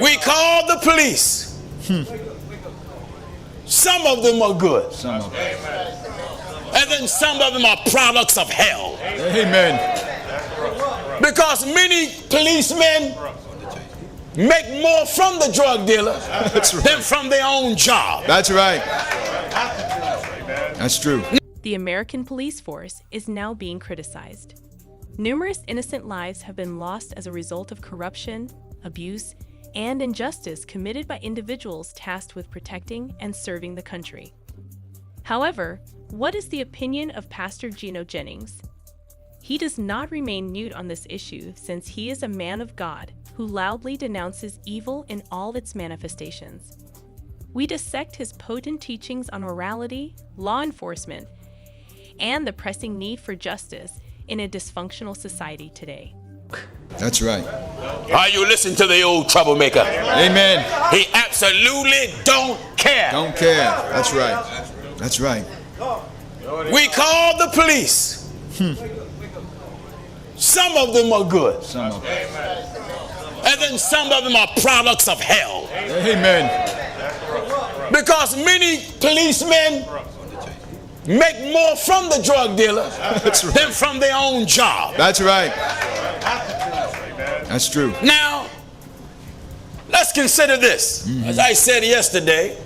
We call the police. Some of them are good. Some of them. And then some of them are products of hell. Amen. Because many policemen make more from the drug dealer than from their own job. That's right. That's true. The American police force is now being criticized. Numerous innocent lives have been lost as a result of corruption, abuse, and injustice committed by individuals tasked with protecting and serving the country. However, what is the opinion of Pastor Gino Jennings? He does not remain mute on this issue since he is a man of God who loudly denounces evil in all its manifestations. We dissect his potent teachings on morality, law enforcement, and the pressing need for justice in a dysfunctional society today. That's right. Are you listening to the old troublemaker? Amen. He absolutely don't care. Don't care. That's right. That's right. We call the police. Some of them are good. Some of them. And then some of them are products of hell. Amen. Because many policemen make more from the drug dealer than from their own job. That's right. That's true. Now, let's consider this. As I said yesterday,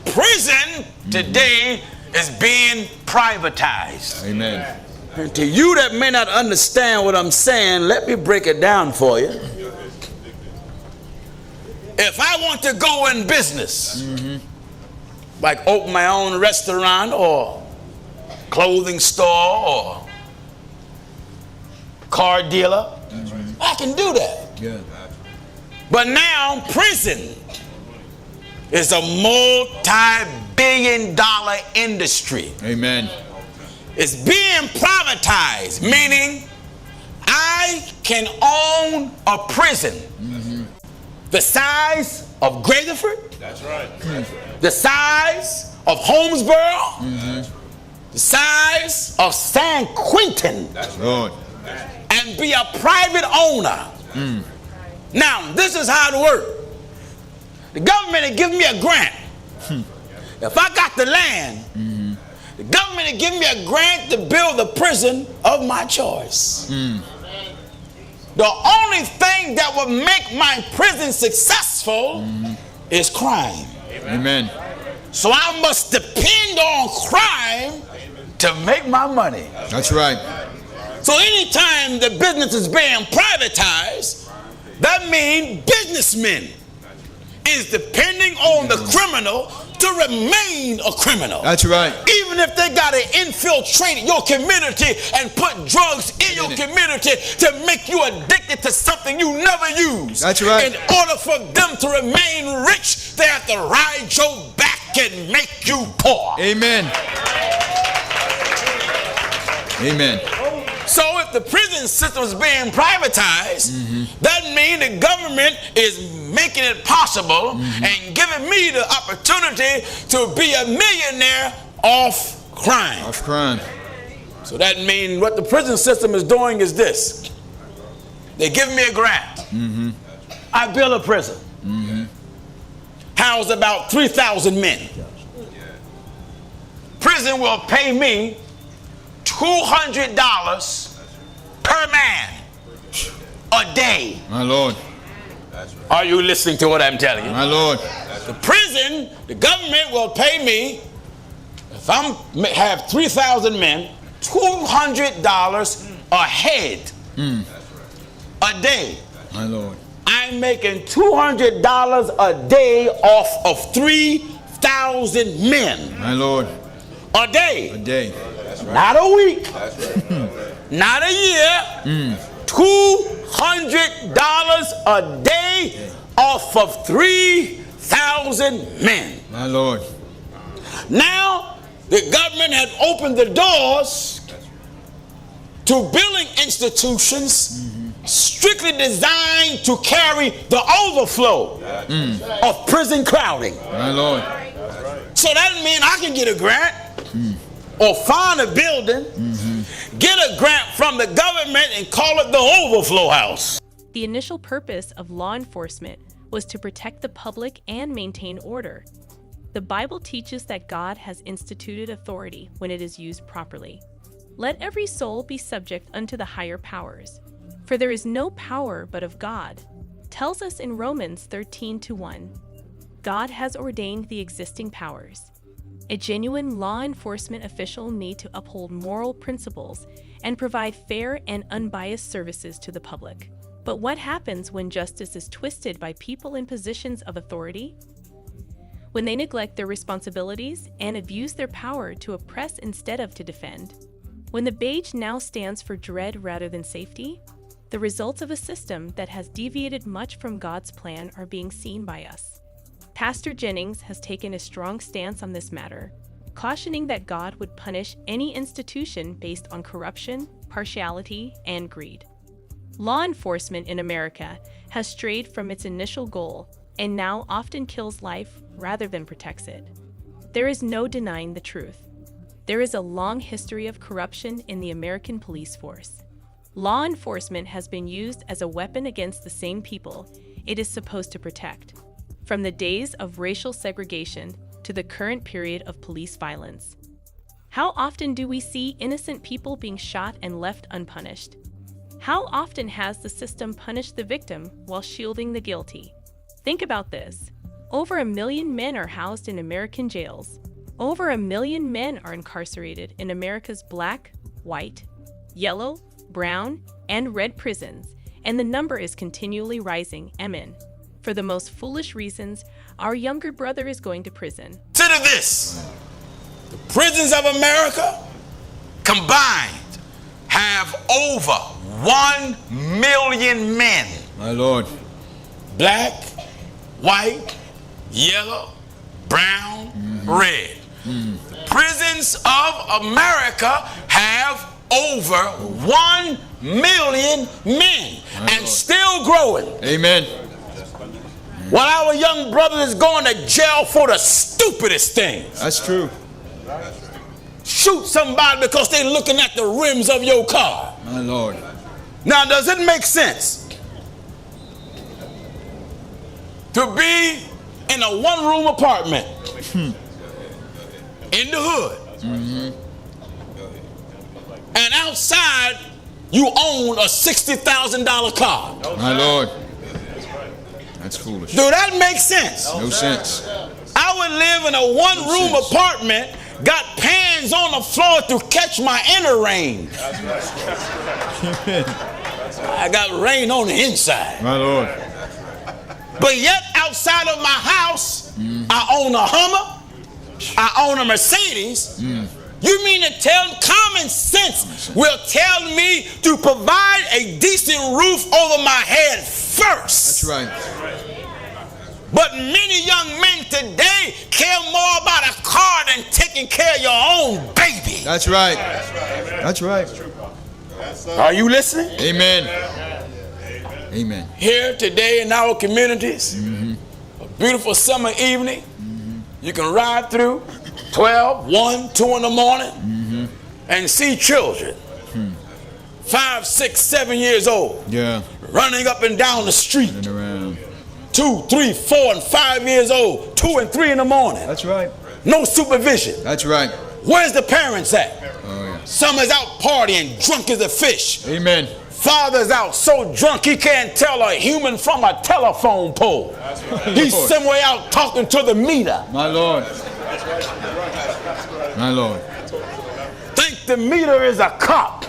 prison today is being privatized. Amen. And to you that may not understand what I'm saying, let me break it down for you. If I want to go in business, like open my own restaurant or clothing store or car dealer, I can do that. Yeah. But now prison is a multi-billion-dollar industry. Amen. It's being privatized, meaning I can own a prison the size of Graterford. That's right. The size of Holmesboro. The size of San Quentin. That's Lord. And be a private owner. Now, this is how it works. The government will give me a grant. If I got the land, the government will give me a grant to build the prison of my choice. The only thing that will make my prison successful is crime. Amen. So I must depend on crime to make my money. That's right. So anytime the business is being privatized, that means businessmen is depending on the criminal to remain a criminal. That's right. Even if they got to infiltrate your community and put drugs in your community to make you addicted to something you never use. That's right. In order for them to remain rich, they have to ride your back and make you poor. Amen. Amen. So if the prison system is being privatized, that means the government is making it possible and giving me the opportunity to be a millionaire off crime. Off crime. So that means what the prison system is doing is this. They give me a grant. I build a prison. House about 3,000 men. Prison will pay me $200 per man a day. My Lord. Are you listening to what I'm telling you? My Lord. The prison, the government will pay me, if I have 3,000 men, $200 a head a day. My Lord. I'm making $200 a day off of 3,000 men. My Lord. A day. A day. Not a week. Not a year. $200 a day off of 3,000 men. My Lord. Now, the government had opened the doors to billing institutions strictly designed to carry the overflow of prison crowding. My Lord. So that means I can get a grant or find a building, get a grant from the government and call it the overflow house. The initial purpose of law enforcement was to protect the public and maintain order. The Bible teaches that God has instituted authority when it is used properly. Let every soul be subject unto the higher powers, for there is no power but of God, tells us in Romans 13:1. God has ordained the existing powers. A genuine law enforcement official need to uphold moral principles and provide fair and unbiased services to the public. But what happens when justice is twisted by people in positions of authority? When they neglect their responsibilities and abuse their power to oppress instead of to defend? When the badge now stands for dread rather than safety? The results of a system that has deviated much from God's plan are being seen by us. Pastor Jennings has taken a strong stance on this matter, cautioning that God would punish any institution based on corruption, partiality, and greed. Law enforcement in America has strayed from its initial goal and now often kills life rather than protects it. There is no denying the truth. There is a long history of corruption in the American police force. Law enforcement has been used as a weapon against the same people it is supposed to protect, from the days of racial segregation to the current period of police violence. How often do we see innocent people being shot and left unpunished? How often has the system punished the victim while shielding the guilty? Think about this. Over 1 million men are housed in American jails. Over 1 million men are incarcerated in America's black, white, yellow, brown, and red prisons, and the number is continually rising. Amen. For the most foolish reasons, our younger brother is going to prison. Consider this. The prisons of America combined have over 1 million men. My Lord. Black, white, yellow, brown, red. The prisons of America have over 1 million men and still growing. Amen. While our young brothers is going to jail for the stupidest things. That's true. Shoot somebody because they're looking at the rims of your car. My Lord. Now, does it make sense to be in a one-room apartment in the hood, and outside you own a $60,000 car? My Lord. That's foolish. Do that make sense? No sense. I would live in a one-room apartment, got pans on the floor to catch my inner rain. I got rain on the inside. My Lord. But yet outside of my house, I own a Hummer, I own a Mercedes. You mean to tell common sense will tell me to provide a decent roof over my head first? That's right. But many young men today care more about a car than taking care of your own baby. That's right. That's right. Are you listening? Amen. Amen. Here today in our communities, a beautiful summer evening, you can ride through 12, 1, 2 in the morning and see children 5, 6, 7 years old running up and down the street. Running around. 2, 3, 4, and 5 years old, 2 and 3 in the morning. That's right. No supervision. That's right. Where's the parents at? Oh, yeah. Some is out partying, drunk as a fish. Amen. Father's out so drunk he can't tell a human from a telephone pole. He's somewhere out talking to the meter. My Lord. My Lord. Think the meter is a cop.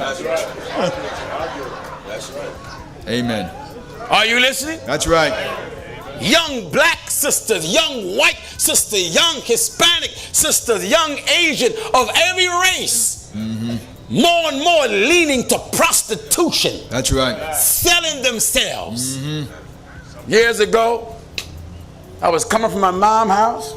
Amen. Are you listening? That's right. Young black sisters, young white sisters, young Hispanic sisters, young Asian of every race, more and more leaning to prostitution. That's right. Selling themselves. Years ago, I was coming from my mom's house,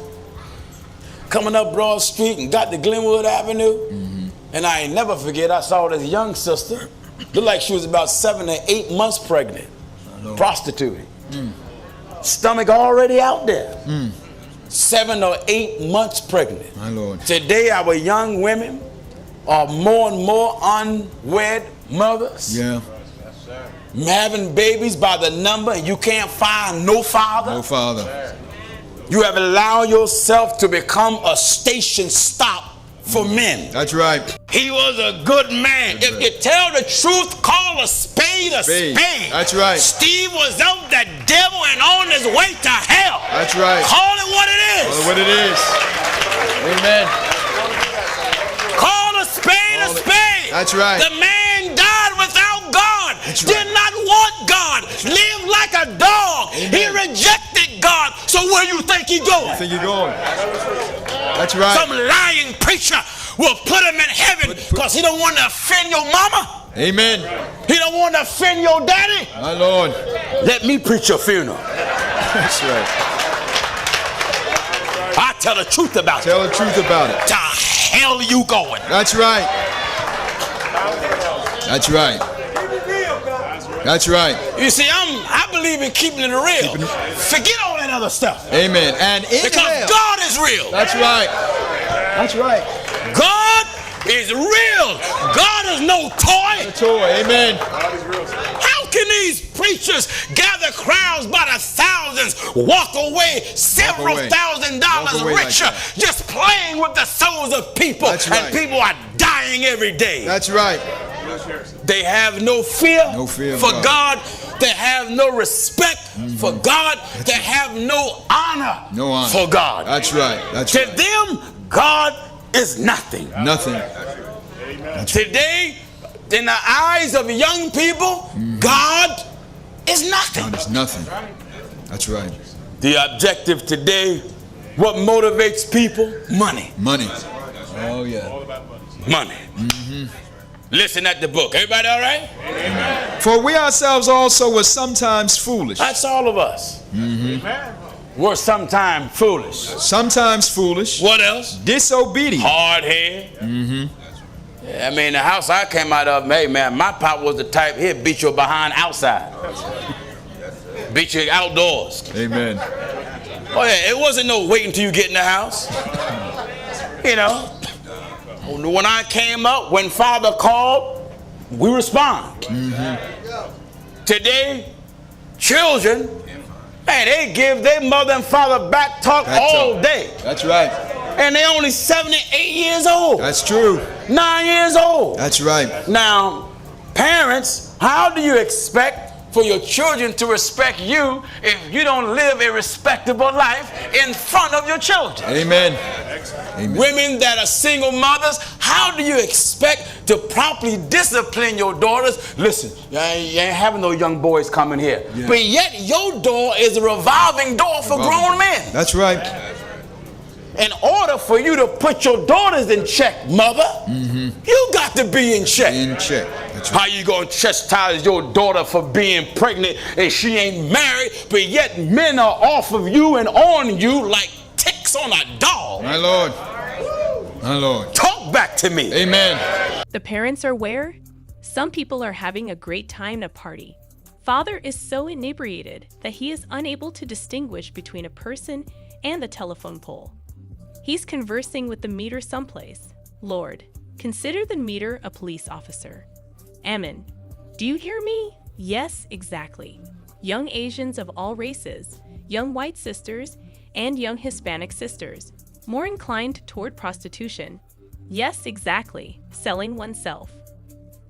coming up Broad Street and got to Glenwood Avenue, and I ain't never forget, I saw this young sister, looked like she was about 7 or 8 months pregnant, prostituting. Stomach already out there. 7 or 8 months pregnant. My Lord. Today our young women are more and more unwed mothers. Yeah. having babies by the number and you can't find no father. No father. You have allowed yourself to become a station stop for men. That's right. He was a good man. If you tell the truth, call a spade a spade. That's right. Steve was of the devil and on his way to hell. That's right. Call it what it is. Call it what it is. Amen. Call a spade a spade. That's right. The man died without God. That's Did right. not want God. Lived like a dog. Amen. He rejected God. So where you think he going? I think you're going. That's right. Some lying preacher will put him in heaven because he don't want to offend your mama. Amen. He don't want to offend your daddy. My Lord. Let me preach your funeral. That's right. I tell the truth about it. Tell the truth about it. To hell you going. That's right. That's right. That's right. You see, I believe in keeping it real. Forget all that other stuff. Amen. And in Because hell. God is real. That's right. That's right. God is real. God is no toy. Amen. How can these preachers gather crowds by the thousands, walk away several $1,000s Walk away richer, like that. just playing with the souls of people, That's and right. people are dying every day? That's right. They have no fear, for of God. They have no respect for God. They have no honor, for God. That's right. That's To right. them, God is nothing. Nothing. Today, in the eyes of young people, God is nothing. God is nothing. That's right. The objective today, what motivates people? Money. Money. Oh, yeah. Money. Listen at the book. Everybody all right? Amen. For we ourselves also were sometimes foolish. That's all of us. We're sometimes foolish. Sometimes foolish. What else? Disobedient. Hard head. I mean, the house I came out of, hey man, my pop was the type, he'd beat you behind outside. Beat you outdoors. Amen. Oh yeah, it wasn't no wait until you get in the house. You know, when I came up, when Father called, we respond. Today, children, man, they give their mother and father back talk all day. That's right. And they only 7 and 8 years old. That's true. 9 years old. That's right. Now, parents, how do you expect for your children to respect you if you don't live a respectable life in front of your children? Amen. Amen. Women that are single mothers, how do you expect to properly discipline your daughters? Listen, you ain't having no young boys coming here. Yeah. But yet your door is a revolving door for grown men. That's right. In order for you to put your daughters in check, mother, you got to be in check. In check. That's right. How you gonna chastise your daughter for being pregnant and she ain't married, but yet men are off of you and on you like ticks on a dog? My Lord. My Lord. Talk back to me. Amen. The parents are where? Some people are having a great time at a party. Father is so inebriated that he is unable to distinguish between a person and the telephone pole. He's conversing with the meter someplace. Lord, consider the meter a police officer. Amen. Do you hear me? Yes, exactly. Young Asians of all races, young white sisters, and young Hispanic sisters, more inclined toward prostitution. Yes, exactly. Selling oneself.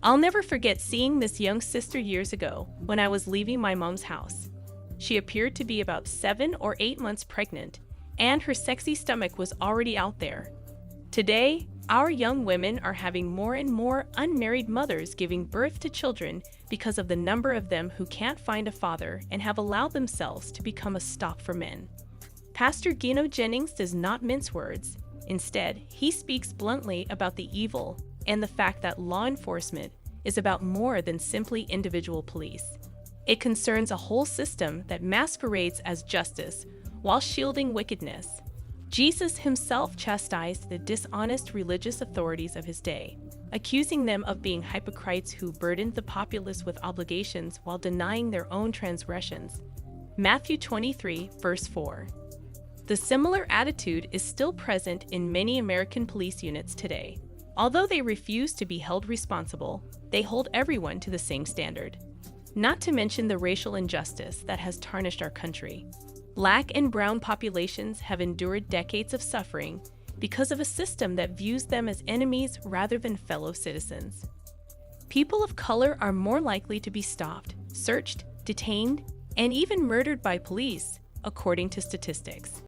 I'll never forget seeing this young sister years ago when I was leaving my mom's house. She appeared to be about 7 or 8 months pregnant, and her sexy stomach was already out there. Today, our young women are having more and more unmarried mothers giving birth to children because of the number of them who can't find a father and have allowed themselves to become a stop for men. Pastor Gino Jennings does not mince words. Instead, he speaks bluntly about the evil and the fact that law enforcement is about more than simply individual police. It concerns a whole system that masquerades as justice while shielding wickedness. Jesus himself chastised the dishonest religious authorities of his day, accusing them of being hypocrites who burdened the populace with obligations while denying their own transgressions. Matthew 23, verse 4. The similar attitude is still present in many American police units today. Although they refuse to be held responsible, they hold everyone to the same standard. not to mention the racial injustice that has tarnished our country. Black and brown populations have endured decades of suffering because of a system that views them as enemies rather than fellow citizens. People of color are more likely to be stopped, searched, detained, and even murdered by police, according to statistics.